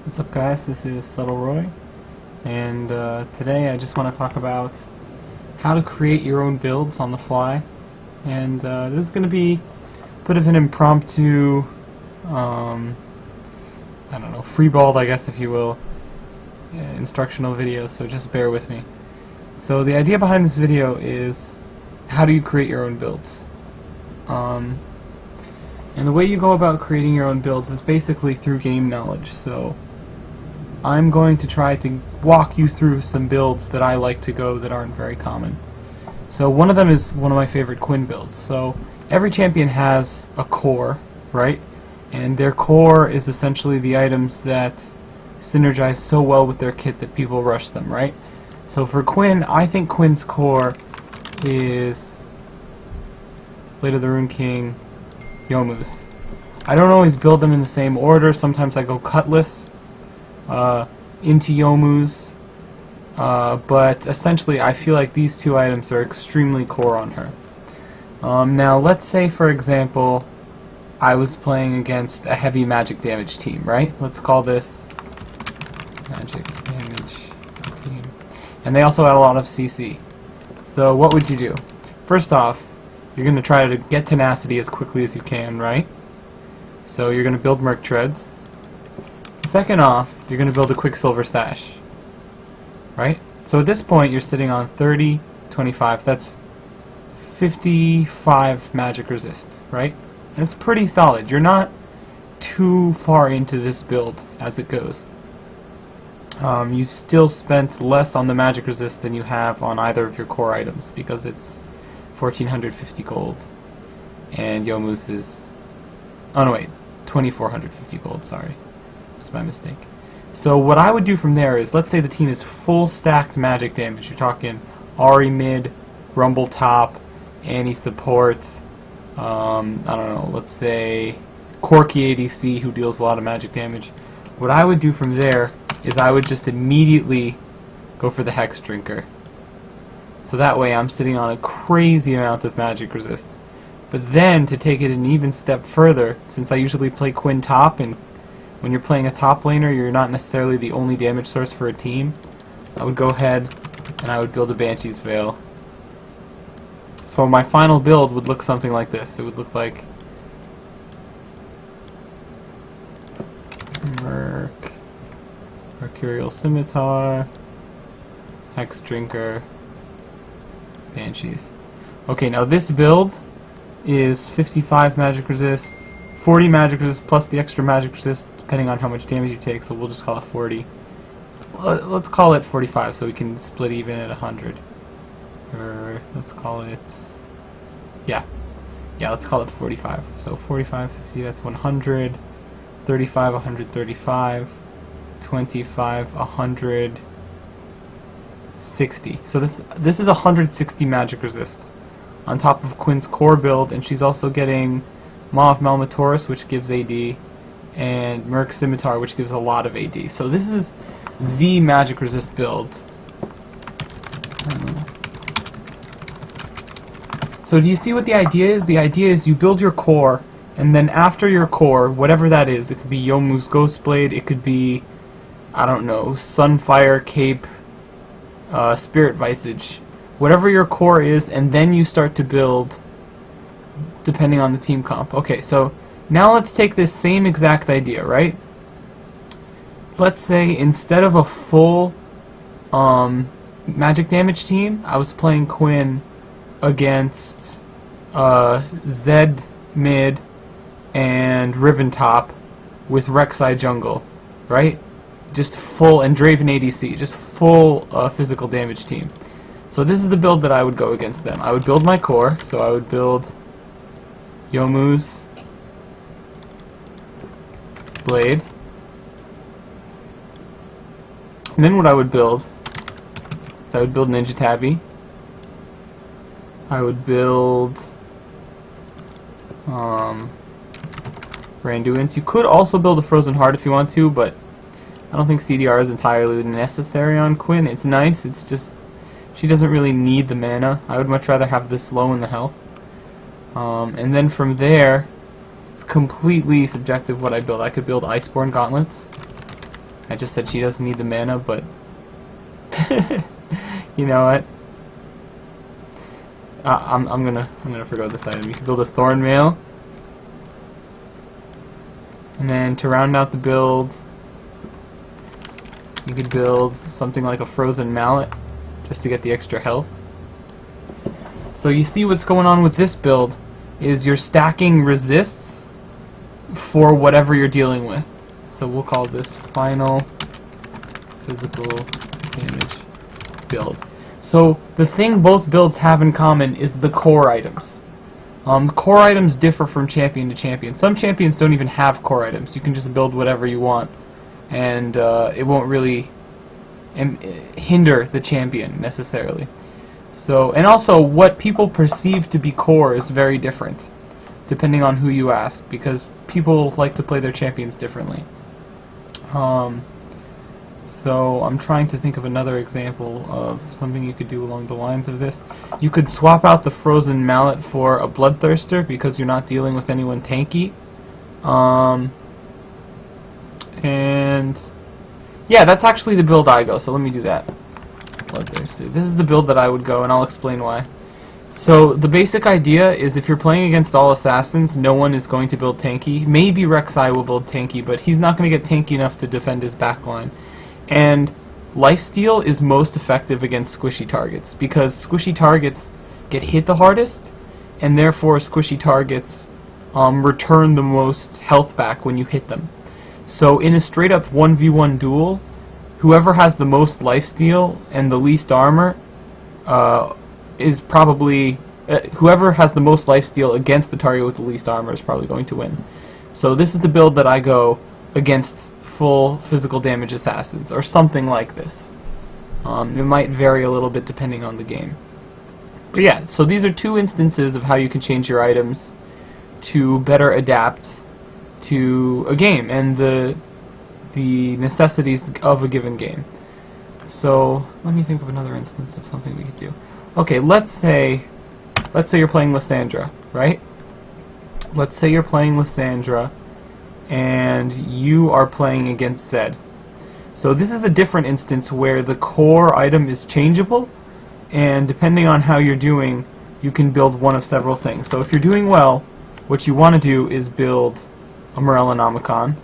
What's up, guys? This is Subtle Roy, and today I just want to talk about how to create your own builds on the fly. And this is going to be a bit of an impromptu, I don't know, freeballed, I guess, if you will, instructional video, so just bear with me. So the idea behind this video is, how do you create your own builds? And the way you go about creating your own builds is basically through game knowledge. So I'm going to try to walk you through some builds that I like to go that aren't very common. So one of them is one of my favorite Quinn builds. So every champion has a core, right? And their core is essentially the items that synergize so well with their kit that people rush them, right? So for Quinn, I think Quinn's core is Blade of the Rune King, Youmuu's. I don't always build them in the same order. Sometimes I go Cutlass into Youmuu's, but essentially I feel like these two items are extremely core on her. Now let's say, for example, I was playing against a heavy magic damage team, right? Let's call this magic damage team. And they also had a lot of CC. So what would you do? First off, you're going to try to get tenacity as quickly as you can, right? So you're going to build Merc Treads. Second off, you're going to build a Quicksilver Sash, right? So at this point, you're sitting on 30, 25. That's 55 magic resist, right? And it's pretty solid. You're not too far into this build as it goes. You've still spent less on the magic resist than you have on either of your core items because it's 1450 gold, and Youmuu's is, oh no wait, 2450 gold, sorry, that's my mistake. So what I would do from there is, let's say the team is full stacked magic damage. You're talking Ahri mid, Rumble top, Annie support, I don't know, let's say Corki ADC who deals a lot of magic damage. What I would do from there is I would just immediately go for the Hex Drinker. So that way I'm sitting on a crazy amount of magic resist. But then, to take it an even step further, since I usually play Quinn top, and when you're playing a top laner, you're not necessarily the only damage source for a team, I would go ahead and I would build a Banshee's Veil. So my final build would look something like this. It would look like Mercurial Scimitar, Hex Drinker, Banshees. Okay, now this build is 55 magic resist, 40 magic resist plus the extra magic resist depending on how much damage you take, so we'll just call it 40. Let's call it 45 so we can split even at 100. Or let's call it, yeah, let's call it 45. So 45, 50, that's 100, 35, 135, 25, 100, 60. So this is 160 magic resist on top of Quinn's core build, and she's also getting Maw of Malmatoris, which gives AD, and Merc Scimitar, which gives a lot of AD. So this is the magic resist build. So do you see what the idea is? The idea is you build your core, and then after your core, whatever that is, it could be Youmuu's Ghostblade, it could be, I don't know, Sunfire Cape, Spirit Visage, whatever your core is, and then you start to build depending on the team comp. Okay, so now let's take this same exact idea, right? Let's say instead of a full magic damage team, I was playing Quinn against Zed mid and Riven top with Rek'Sai jungle, right? Just full, and Draven ADC, just full physical damage team. So this is the build that I would go against them. I would build my core, so I would build Youmuu's Blade. And then what I would build is I would build Ninja Tabi. I would build Randuin's. You could also build a Frozen Heart if you want to, but I don't think CDR is entirely necessary on Quinn. It's nice, it's just she doesn't really need the mana. I would much rather have this low in the health. And then from there, it's completely subjective what I build. I could build Iceborne Gauntlets. I just said she doesn't need the mana, but you know what? I'm gonna forgo this item. You can build a Thorn Mail, and then to round out the build, you could build something like a Frozen Mallet, just to get the extra health. So you see what's going on with this build is you're stacking resists for whatever you're dealing with. So we'll call this final physical damage build. So the thing both builds have in common is the core items. Core items differ from champion to champion. Some champions don't even have core items. You can just build whatever you want, and it won't really hinder the champion necessarily. So, and also what people perceive to be core is very different depending on who you ask, because people like to play their champions differently. So I'm trying to think of another example of something you could do along the lines of this. You could swap out the Frozen Mallet for a Bloodthirster because you're not dealing with anyone tanky. And yeah, that's actually the build I go, so let me do that. Bloodthirster. This is the build that I would go, and I'll explain why. So the basic idea is if you're playing against all assassins, no one is going to build tanky. Maybe Rek'Sai will build tanky, but he's not going to get tanky enough to defend his backline. And lifesteal is most effective against squishy targets, because squishy targets get hit the hardest, and therefore squishy targets return the most health back when you hit them. So in a straight up 1v1 duel, whoever has the most lifesteal and the least armor is probably whoever has the most lifesteal against the target with the least armor is probably going to win. So this is the build that I go against full physical damage assassins, or something like this. It might vary a little bit depending on the game. But yeah, so these are two instances of how you can change your items to better adapt to a game and the necessities of a given game. So let me think of another instance of something we could do. Okay, let's say you're playing Lysandra, right? Let's say you're playing Lysandra and you are playing against Zed. So this is a different instance where the core item is changeable, and depending on how you're doing, you can build one of several things. So if you're doing well, what you want to do is build a Morellonomicon.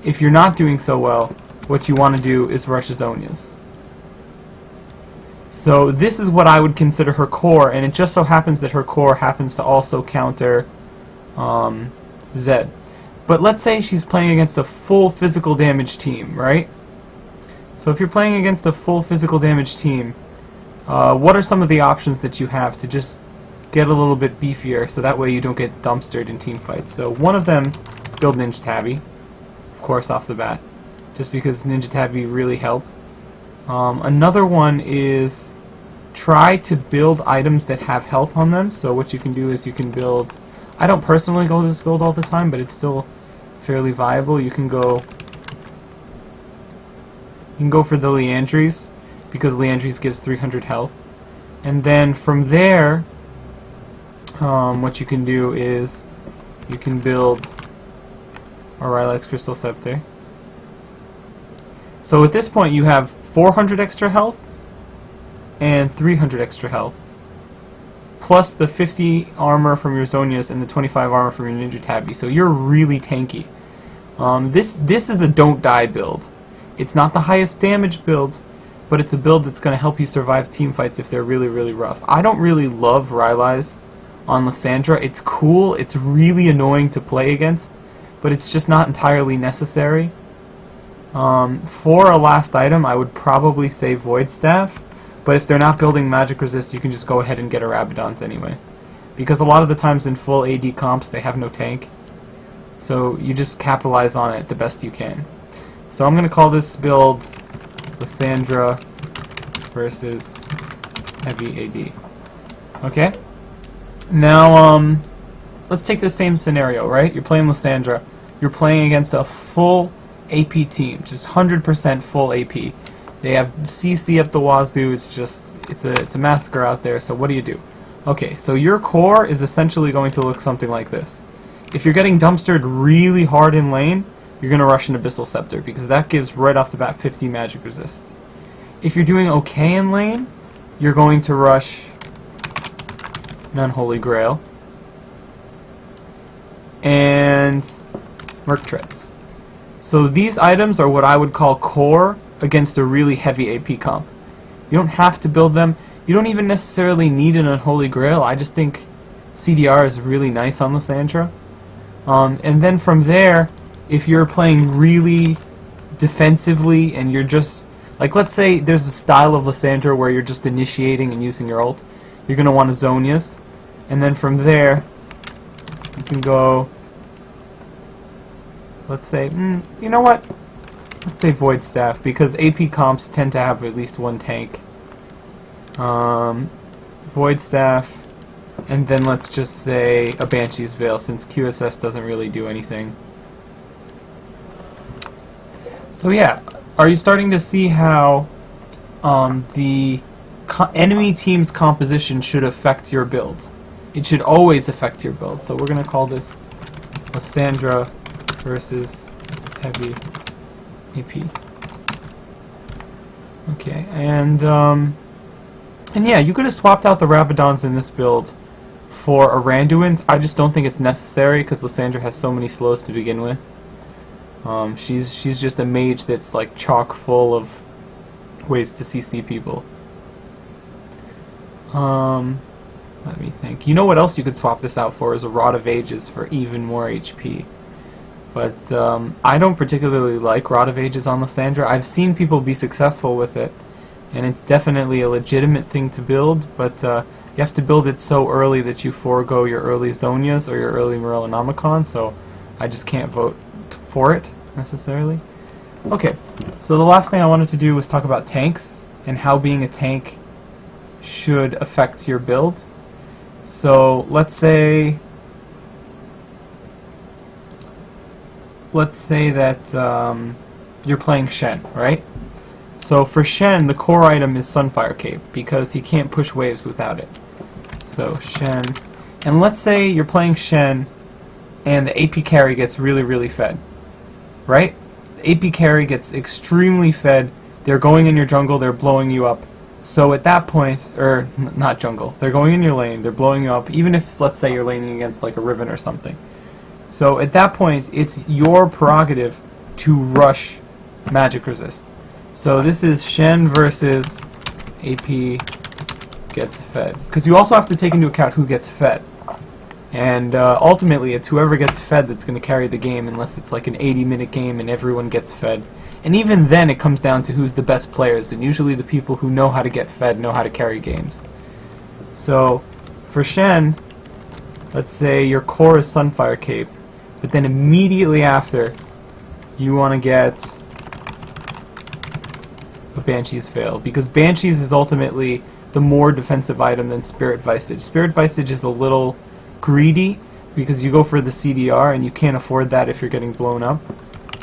If you're not doing so well, what you want to do is rush Zhonya's. So this is what I would consider her core, and it just so happens that her core happens to also counter Zed. But let's say she's playing against a full physical damage team, right? So if you're playing against a full physical damage team, what are some of the options that you have to just get a little bit beefier so that way you don't get dumpstered in team fights? So one of them, build Ninja Tabi, of course, off the bat, just because Ninja Tabi really help. Another one is try to build items that have health on them. So what you can do is you can build, I don't personally go this build all the time, but it's still fairly viable. You can go for the Liandry's, because Liandry's gives 300 health. And then from there, what you can do is you can build a Rylai's Crystal Scepter. So at this point you have 400 extra health and 300 extra health, plus the 50 armor from your Zhonya's and the 25 armor from your Ninja Tabi. So you're really tanky. This is a don't die build. It's not the highest damage build, but it's a build that's going to help you survive team fights if they're really, really rough. I don't really love Rylai's on Lysandra. It's cool, it's really annoying to play against, but it's just not entirely necessary. For a last item, I would probably say Void Staff, but if they're not building Magic Resist, you can just go ahead and get a Rabadon's anyway. Because a lot of the times in full AD comps, they have no tank. So you just capitalize on it the best you can. So I'm going to call this build Lysandra versus Heavy AD. Okay? Now, let's take the same scenario, right? You're playing Lysandra. You're playing against a full AP team, just 100% full AP. They have CC up the wazoo. It's a massacre out there. So what do? Okay, so your core is essentially going to look something like this. If you're getting dumpstered really hard in lane, you're going to rush an Abyssal Scepter, because that gives right off the bat 50 magic resist. If you're doing okay in lane, you're going to rush an Unholy Grail and Merc Treads. So these items are what I would call core against a really heavy AP comp. You don't have to build them. You don't even necessarily need an Unholy Grail. I just think CDR is really nice on Lysandra. And then from there, if you're playing really defensively and you're just, like, let's say there's a style of Lysandra where you're just initiating and using your ult, you're going to want to Zhonya's. And then from there, you can go, let's say, you know what? Let's say Void Staff, because AP comps tend to have at least one tank. Void Staff, and then let's just say a Banshee's Veil, since QSS doesn't really do anything. So yeah, are you starting to see how the enemy team's composition should affect your build? It should always affect your build. So we're going to call this Lysandra versus Heavy AP. Okay, and yeah, you could have swapped out the Rabadons in this build for Aranduins. I just don't think it's necessary because Lysandra has so many slows to begin with. She's just a mage that's like chock full of ways to CC people. Let me think. You know what else you could swap this out for is a Rod of Ages for even more HP. But I don't particularly like Rod of Ages on Lysandra. I've seen people be successful with it, and it's definitely a legitimate thing to build, but you have to build it so early that you forego your early Zhonya's or your early Morellonomicon, so I just can't vote for it, necessarily. Okay, so the last thing I wanted to do was talk about tanks, and how being a tank should affect your build. So, let's say that you're playing Shen, right? So for Shen, the core item is Sunfire Cape, because he can't push waves without it. So Shen, and let's say you're playing Shen, and the AP carry gets really, really fed, right? The AP carry gets extremely fed, they're going in your jungle, they're blowing you up. So at that point, or not jungle, they're going in your lane, they're blowing you up, even if, let's say, you're laning against like a Riven or something. So at that point, it's your prerogative to rush magic resist. So this is Shen versus AP gets fed. Because you also have to take into account who gets fed. And ultimately, it's whoever gets fed that's going to carry the game, unless it's like an 80-minute game and everyone gets fed. And even then, it comes down to who's the best players, and usually the people who know how to get fed know how to carry games. So for Shen, let's say your core is Sunfire Cape, but then immediately after, you want to get a Banshee's Veil, because Banshee's is ultimately the more defensive item than Spirit Visage. Spirit Visage is a little greedy, because you go for the CDR, and you can't afford that if you're getting blown up.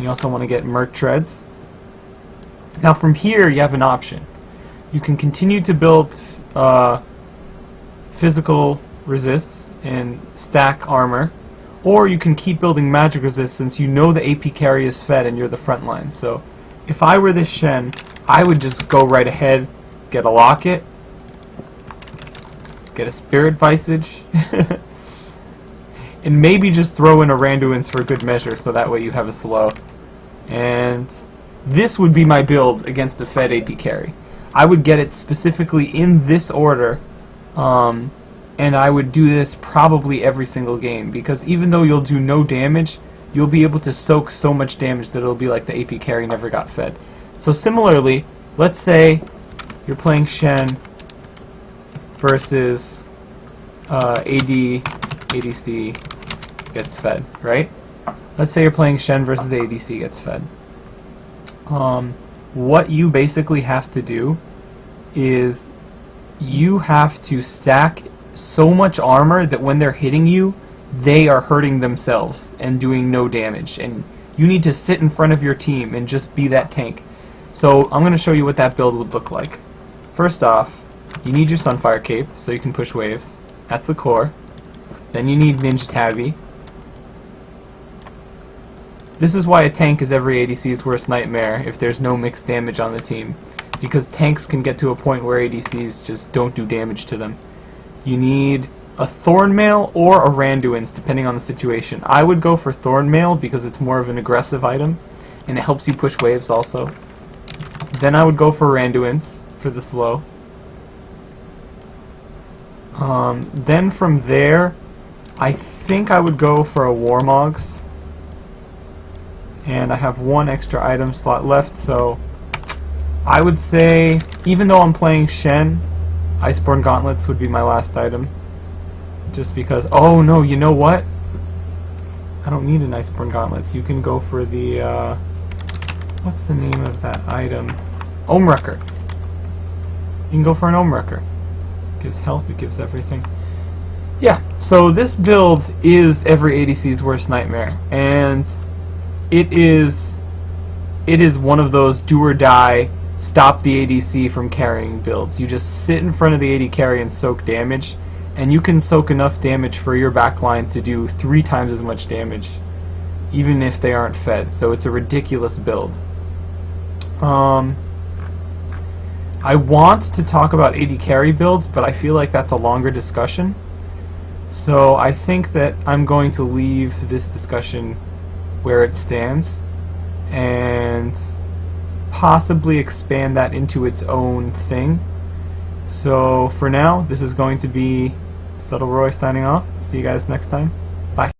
You also want to get Merc Treads. Now from here, you have an option. You can continue to build physical resists and stack armor, or you can keep building magic resist since you know the AP carry is fed and you're the front line. So if I were this Shen, I would just go right ahead, get a Locket, get a Spirit Visage, and maybe just throw in Aranduins for good measure, so that way you have a slow. And this would be my build against a fed AP carry. I would get it specifically in this order, and I would do this probably every single game, because even though you'll do no damage, you'll be able to soak so much damage that it'll be like the AP carry never got fed. So similarly, let's say you're playing Shen versus ADC gets fed, right? Let's say you're playing Shen versus the ADC gets fed. What you basically have to do is you have to stack so much armor that when they're hitting you, they are hurting themselves and doing no damage. And you need to sit in front of your team and just be that tank. So I'm going to show you what that build would look like. First off, you need your Sunfire Cape so you can push waves. That's the core. Then you need Ninja Tabi. This is why a tank is every ADC's worst nightmare if there's no mixed damage on the team. Because tanks can get to a point where ADCs just don't do damage to them. You need a Thornmail or a Randuin's depending on the situation. I would go for Thornmail because it's more of an aggressive item and it helps you push waves also. Then I would go for Randuin's for the slow. Then from there, I think I would go for a Warmogs. And I have one extra item slot left, so I would say, even though I'm playing Shen, Iceborne Gauntlets would be my last item. Just because, oh no, you know what? I don't need an Iceborne Gauntlets. You can go for the, what's the name of that item? Ohmwrecker. You can go for an Ohmwrecker. Gives health, it gives everything. Yeah, so this build is every ADC's worst nightmare, and it is one of those do or die, stop the ADC from carrying builds. You just sit in front of the AD carry and soak damage, and you can soak enough damage for your backline to do 3 times as much damage, even if they aren't fed. So it's a ridiculous build. I want to talk about AD carry builds, but I feel like that's a longer discussion. So I think that I'm going to leave this discussion where it stands and possibly expand that into its own thing. So for now, this is going to be Subtle Roy signing off. See you guys next time.